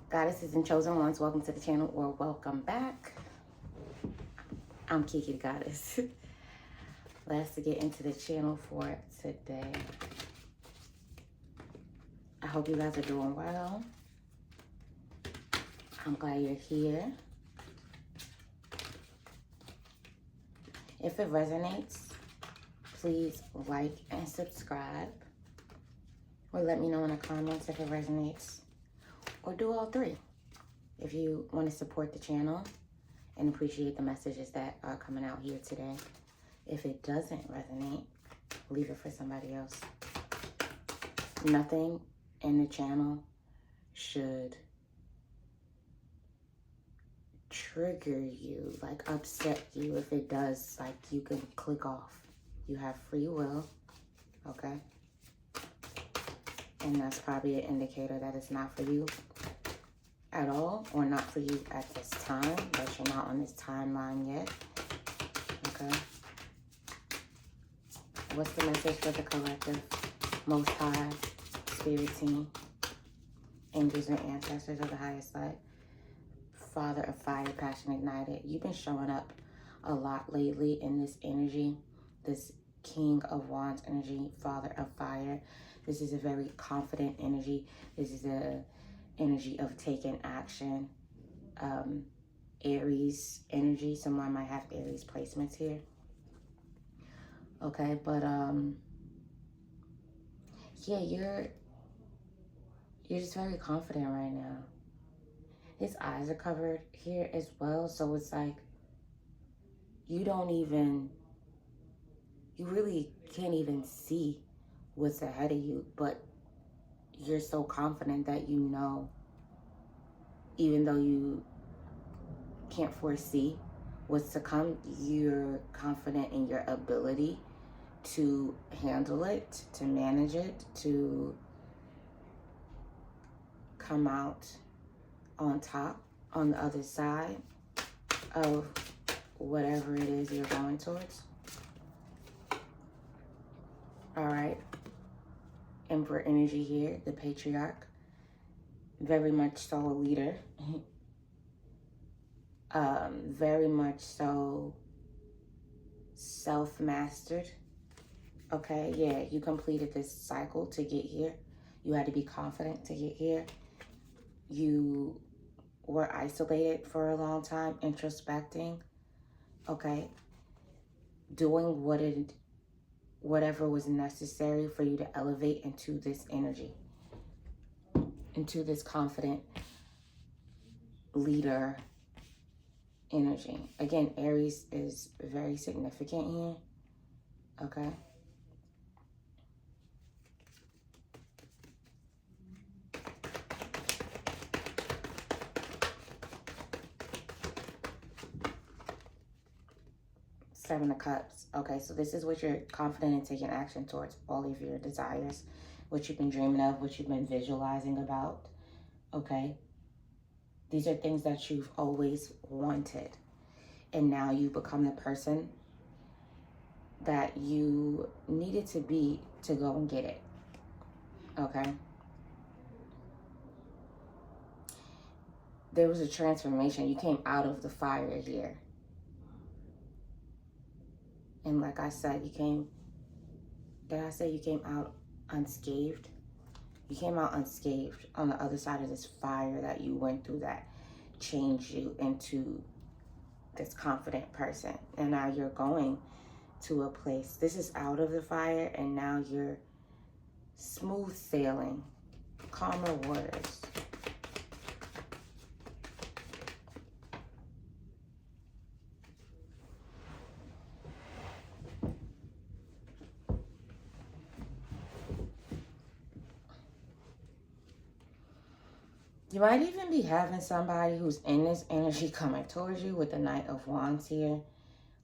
Goddesses and chosen ones, welcome to the channel or welcome back. I'm Kiki the Goddess. Let's get into the channel for today. I hope you guys are doing well. I'm glad you're here. If it resonates, please like and subscribe. Or let me know in the comments if it resonates. Or do all three if you want to support the channel and appreciate the messages that are coming out here today. If it doesn't resonate, leave it for somebody else. Nothing in the channel should trigger you, like upset you. If it does, like, you can click off. You have free will, okay? And that's probably an indicator that it's not for you at all, or not for you at this time, that you're not on this timeline yet, okay? What's the message for the collective? Most High, Spirit Team, Angels and Ancestors of the highest light, Father of Fire, Passion Ignited. You've been showing up a lot lately in this energy, this King of Wands energy, Father of Fire. This is a very confident energy. This is a energy of taking action. Aries energy. Someone might have Aries placements here. Okay, but yeah, you're just very confident right now. His eyes are covered here as well, so it's like you really can't even see what's ahead of you, but you're so confident that you know, even though you can't foresee what's to come, you're confident in your ability to handle it, to manage it, to come out on top, on the other side of whatever it is you're going towards. All right. Emperor energy here, the patriarch. Very much so a leader. Very much so self-mastered. Okay, yeah, you completed this cycle to get here. You had to be confident to get here. You were isolated for a long time, introspecting, okay? Doing whatever was necessary for you to elevate into this energy, into this confident leader energy. Again, Aries is very significant here, okay? Seven of Cups. Okay, so this is what you're confident in taking action towards, all of your desires, what you've been dreaming of, what you've been visualizing about, okay? These are things that you've always wanted. And now you become the person that you needed to be to go and get it, okay? There was a transformation. You came out of the fire here. And like I said, did I say you came out unscathed? You came out unscathed on the other side of this fire that you went through that changed you into this confident person. And now you're going to a place. This is out of the fire, and now you're smooth sailing, calmer waters. You might even be having somebody who's in this energy coming towards you with the Knight of Wands here,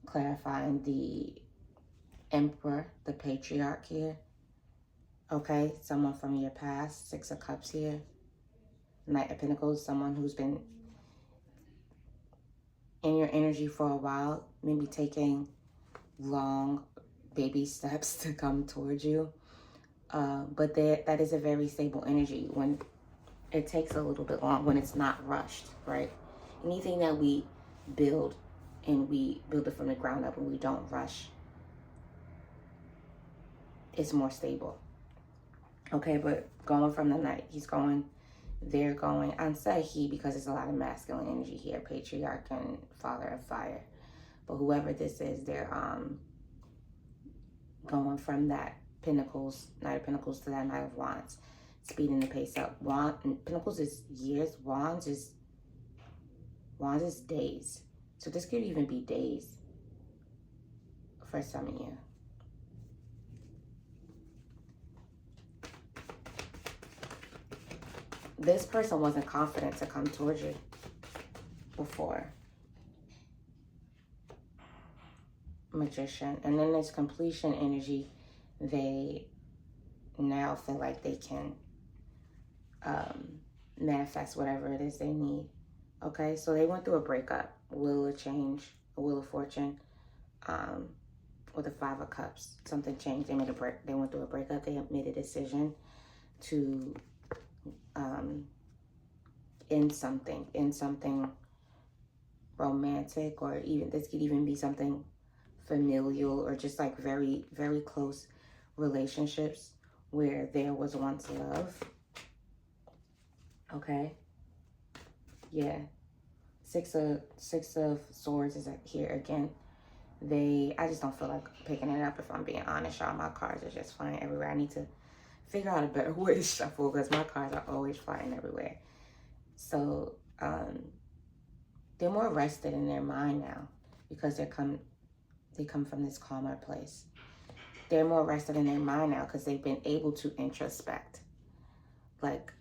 clarifying the Emperor, the Patriarch here. Okay, someone from your past, Six of Cups here. Knight of Pentacles, someone who's been in your energy for a while, maybe taking long baby steps to come towards you. But that is a very stable energy. When it takes a little bit long when it's not rushed, right? Anything that we build, and we build it from the ground up and we don't rush, it's more stable. Okay, but going from the night, he's going, they're going, I'm saying he because there's a lot of masculine energy here, patriarch and father of fire. But whoever this is, they're going from that Pentacles, Knight of Pentacles, to that Knight of Wands, speeding the pace up. Pentacles is years, Wands is days. So this could even be days for some of you. This person wasn't confident to come towards you before. Magician. And then there's completion energy. They now feel like they can manifest whatever it is they need. Okay, so they went through a breakup, wheel of change, a wheel of fortune, with the 5 of Cups. Something changed. They made a break. They went through a breakup. They made a decision to end something romantic, or even this could even be something familial, or just like very, very close relationships where there was once love. Okay. Yeah. Six of Swords is here again. I just don't feel like picking it up, if I'm being honest, y'all. My cards are just flying everywhere. I need to figure out a better way to shuffle because my cards are always flying everywhere. So they're more rested in their mind now because they come from this calmer place. They're more rested in their mind now because they've been able to introspect. Like,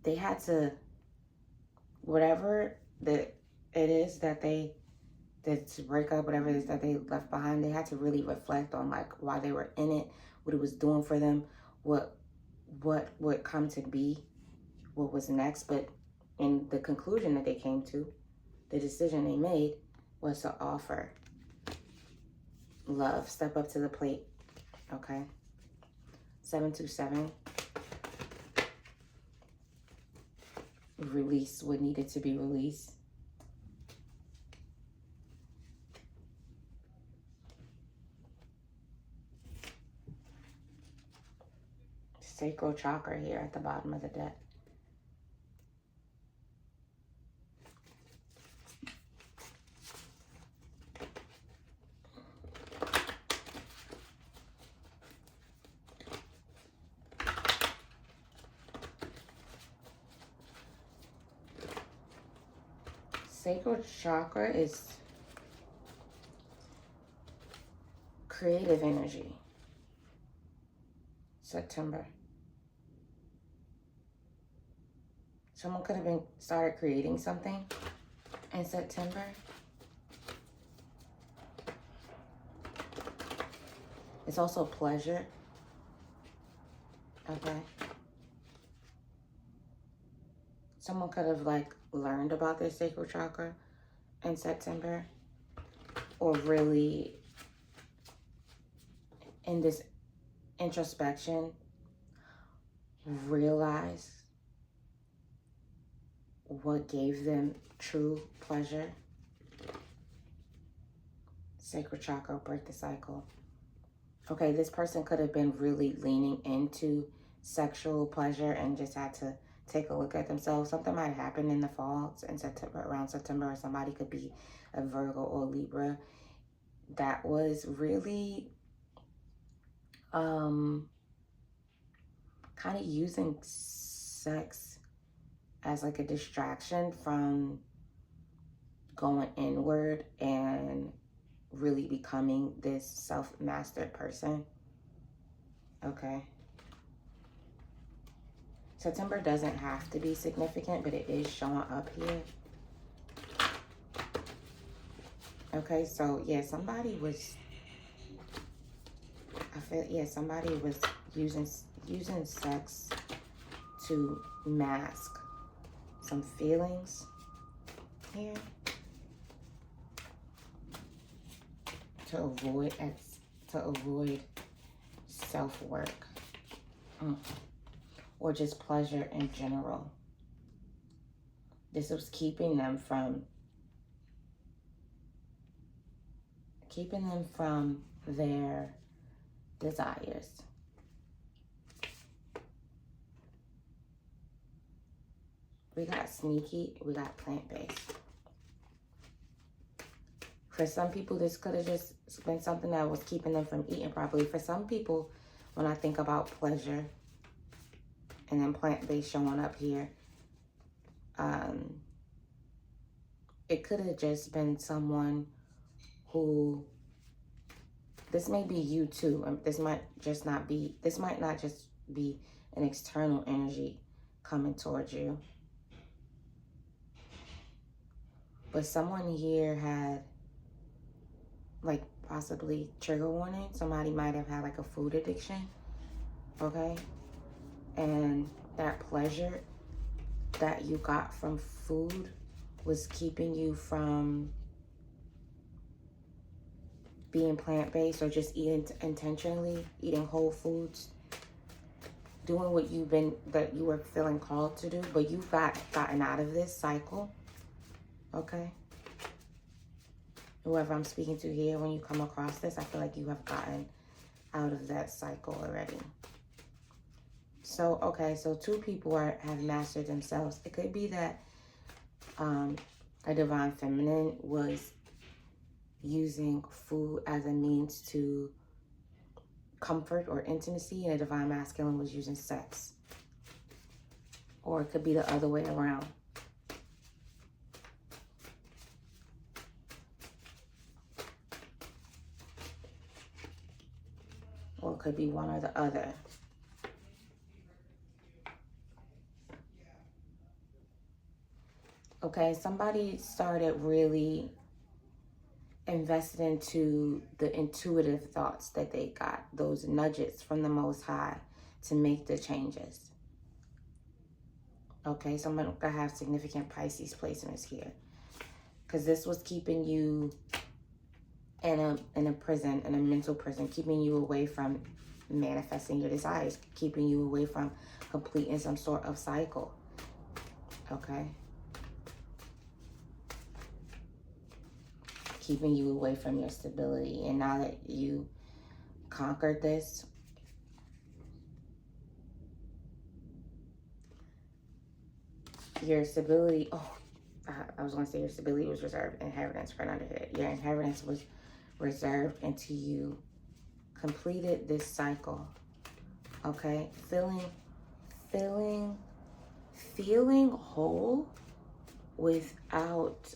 they had to, whatever that it is that to break up, whatever it is that they left behind, they had to really reflect on like why they were in it, what it was doing for them, what would come to be, what was next. But in the conclusion that they came to, the decision they made was to offer love, step up to the plate. Okay. 727. Release what needed to be released. Sacral chakra here at the bottom of the deck. Sacral chakra is creative energy. September. Someone could have started creating something in September. It's also pleasure. Okay. Someone could have like learned about their sacral chakra in September, or really in this introspection realize what gave them true pleasure. Sacral chakra, break the cycle. Okay, this person could have been really leaning into sexual pleasure and just had to take a look at themselves. Something might happen in the fall, in September, around September, or somebody could be a Virgo or Libra that was really kind of using sex as like a distraction from going inward and really becoming this self-mastered person. Okay. September doesn't have to be significant, but it is showing up here. Okay, so yeah, somebody was using sex to mask some feelings here, to avoid self-work, or just pleasure in general. This was keeping them from their desires. We got sneaky, we got plant-based. For some people, this could have just been something that was keeping them from eating properly. For some people, when I think about pleasure and then plant-based showing up here, it could have just been someone who, this may be you too. This might not just be an external energy coming towards you. But someone here had, like, possibly trigger warning. Somebody might have had like a food addiction, okay? And that pleasure that you got from food was keeping you from being plant-based or just eating intentionally, eating whole foods, doing what that you were feeling called to do, but you've gotten out of this cycle, okay? Whoever I'm speaking to here, when you come across this, I feel like you have gotten out of that cycle already. So, okay, so two people have mastered themselves. It could be that a divine feminine was using food as a means to comfort or intimacy, and a divine masculine was using sex. Or it could be the other way around. Or it could be one or the other. Okay, somebody started really invested into the intuitive thoughts that they got, those nudges from the Most High to make the changes. Okay, someone could have significant Pisces placements here, because this was keeping you in a prison, in a mental prison, keeping you away from manifesting your desires, keeping you away from completing some sort of cycle. Okay, keeping you away from your stability. And now that you conquered this, your stability, I was going to say your stability was reserved. Inheritance right under here. Your inheritance was reserved until you completed this cycle. Okay, feeling whole without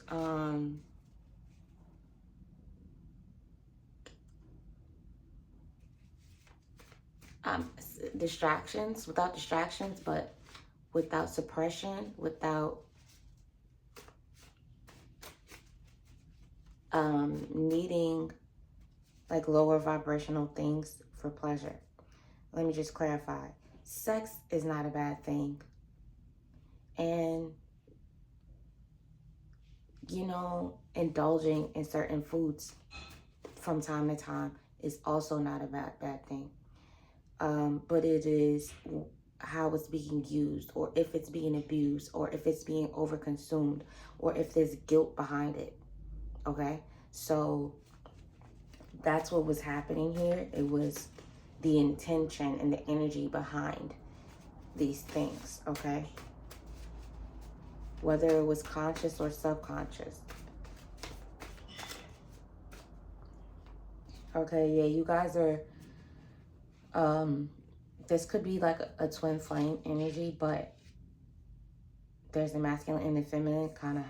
distractions, but without suppression, without needing like lower vibrational things for pleasure. Let me just clarify. Sex is not a bad thing. And, you know, indulging in certain foods from time to time is also not a bad thing. But it is how it's being used, or if it's being abused, or if it's being overconsumed, or if there's guilt behind it. Okay, so that's what was happening here. It was the intention and the energy behind these things, okay? Whether it was conscious or subconscious. Okay, yeah, you guys are, this could be like a twin flame energy, but there's the masculine and the feminine kind of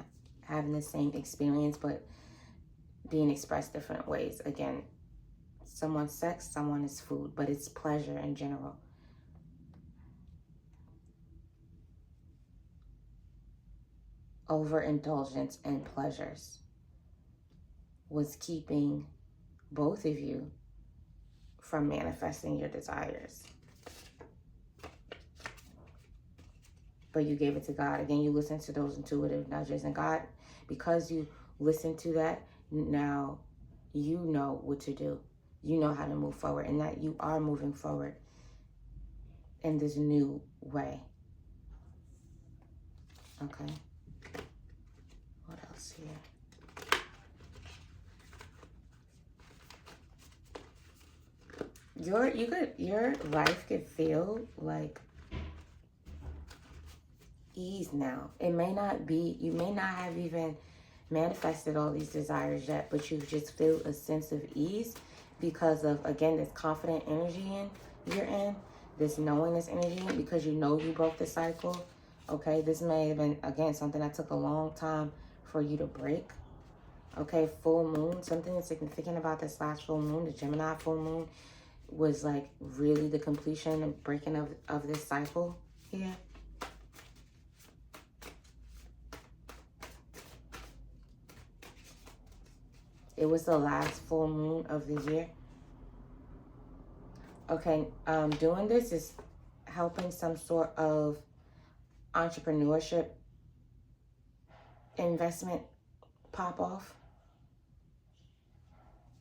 having the same experience, but being expressed different ways. Again, someone's sex, someone is food, but it's pleasure in general. Overindulgence in pleasures was keeping both of you from manifesting your desires. But you gave it to God. Again, you listened to those intuitive nudges, and God, because you listened to that, now you know what to do. you know how to move forward, and that you are moving forward in this new way. Okay. What else here? Your life could feel like ease now. It may not be, you may not have even manifested all these desires yet, but you just feel a sense of ease because of, again, this confident energy you're in, this knowingness energy in, because you know you broke the cycle. Okay, this may have been, again, something that took a long time for you to break. Okay, full moon, something significant about this last full moon, the Gemini full moon, was like really the completion and breaking of this cycle here. It was the last full moon of the year. Okay, doing this is helping some sort of entrepreneurship investment pop off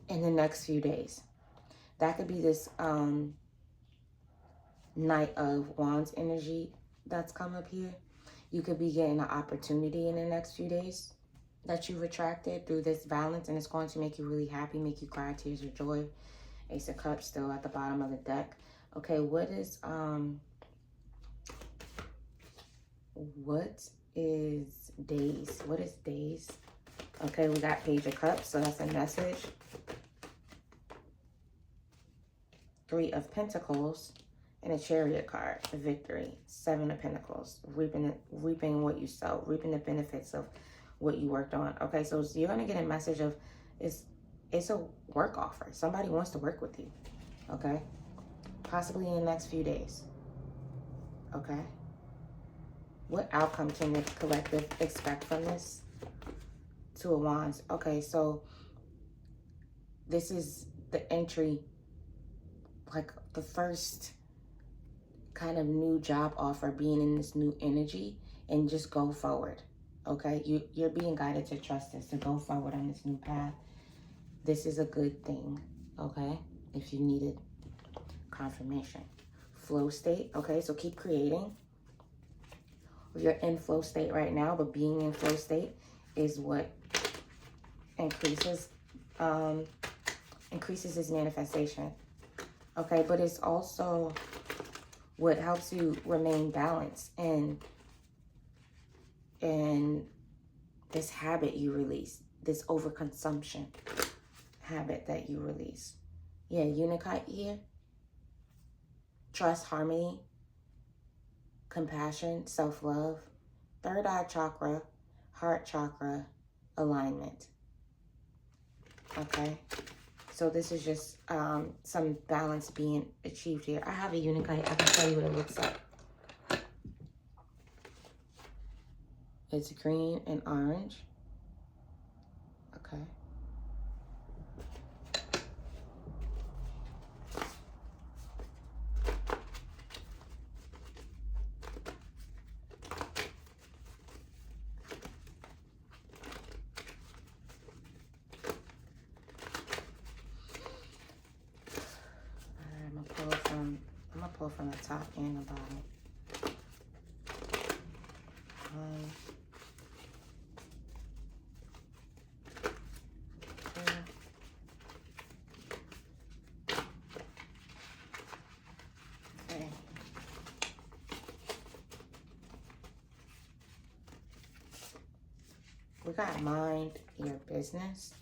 in the next few days. That could be this Knight of Wands energy that's come up here. You could be getting an opportunity in the next few days that you've attracted through this balance, and it's going to make you really happy, make you cry tears of joy. Ace of Cups still at the bottom of the deck. Okay, what is days? What is days? Okay, we got Page of Cups, so that's a message. Three of Pentacles and a Chariot card, a victory. Seven of Pentacles, reaping what you sow, reaping the benefits of what you worked on. Okay, so you're gonna get a message of it's a work offer. Somebody wants to work with you. Okay, possibly in the next few days. Okay, what outcome can the collective expect from this? Two of Wands. Okay, so this is the entry, like the first kind of new job offer, being in this new energy, and just go forward. Okay, you're being guided to trust this, to go forward on this new path. This is a good thing. Okay, if you needed confirmation. Flow state. Okay, so keep creating. You're in flow state right now, but being in flow state is what increases his manifestation. Okay, but it's also what helps you remain balanced in this habit you release, this overconsumption habit that you release. Yeah, Unicite here. Trust, harmony, compassion, self-love, third eye chakra, heart chakra, alignment. Okay, so this is just some balance being achieved here. I have a Unicite. I can tell you what it looks like. It's green and orange. Okay. I'm gonna pull from the top and the bottom. Okay. We got mind your business.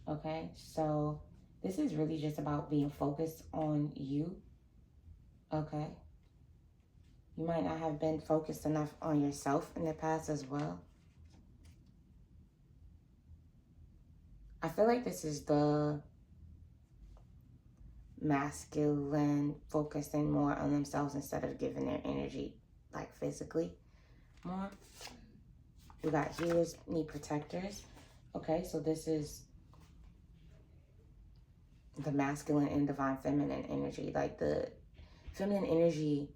Okay, so this is really just about being focused on you. Okay, you might not have been focused enough on yourself in the past as well. I feel like this is the masculine focusing more on themselves instead of giving their energy, like physically, more. We got healers need protectors. Okay, so this is the masculine and divine feminine energy. Like the feminine energy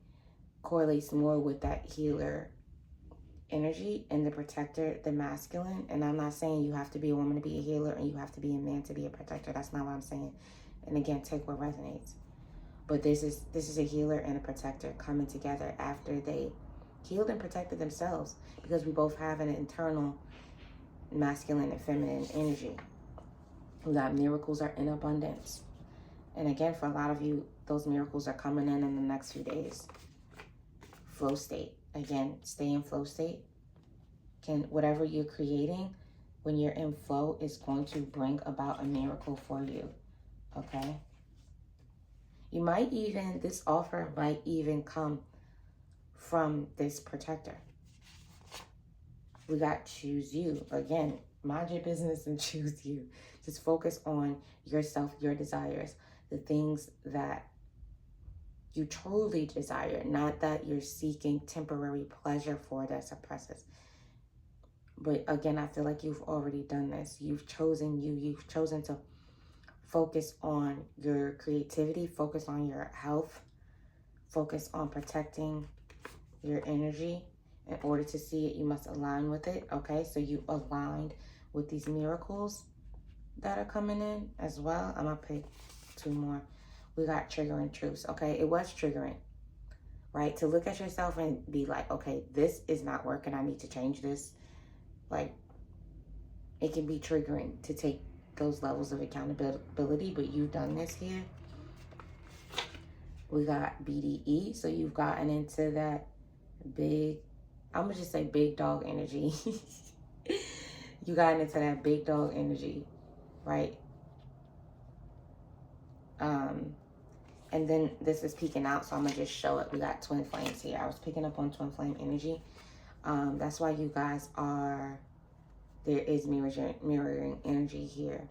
correlates more with that healer energy, and the protector, the masculine. And I'm not saying you have to be a woman to be a healer and you have to be a man to be a protector. That's not what I'm saying. And again, take what resonates. But this is a healer and a protector coming together after they healed and protected themselves, because we both have an internal masculine and feminine energy. We got miracles are in abundance. And again, for a lot of you, those miracles are coming in the next few days. Flow state. Again, stay in flow state. Whatever you're creating, when you're in flow, is going to bring about a miracle for you. Okay? You might even, this offer might even come from this protector. We got choose you. Again, mind your business and choose you. Just focus on yourself, your desires, the things that you truly desire, not that you're seeking temporary pleasure for that suppresses. But again, I feel like you've already done this. You've chosen you. You've chosen to focus on your creativity, focus on your health, focus on protecting your energy. In order to see it, you must align with it, okay? So you aligned with these miracles that are coming in as well. I'm gonna pick two more. We got triggering truths, okay? It was triggering, right? To look at yourself and be like, okay, this is not working. I need to change this. Like, it can be triggering to take those levels of accountability, but you've done this here. We got BDE, so you've gotten into that big, I'm gonna just say big dog energy. You got into that big dog energy, right? And then this is peeking out, so I'm gonna just show it. We got twin flames here. I was picking up on twin flame energy. That's why you guys are, there is mirroring energy here.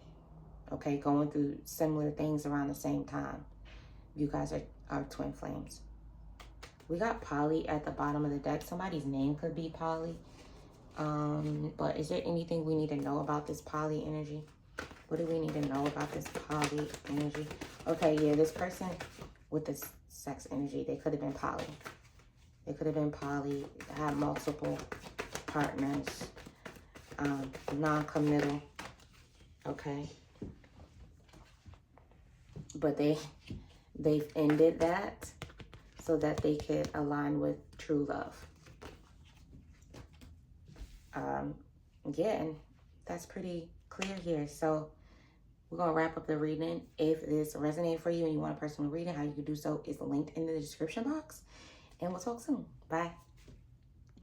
Okay, going through similar things around the same time. You guys are twin flames. We got Polly at the bottom of the deck. Somebody's name could be Polly. But is there anything we need to know about this Polly energy? What do we need to know about this Polly energy? Okay, yeah, this person with this sex energy, they could have been poly. They could have been poly, had multiple partners, non-committal, okay? But they've ended that so that they could align with true love. Yeah, and that's pretty clear here. So we're going to wrap up the reading. If this resonated for you and you want a personal reading, how you can do so is linked in the description box. And we'll talk soon. Bye.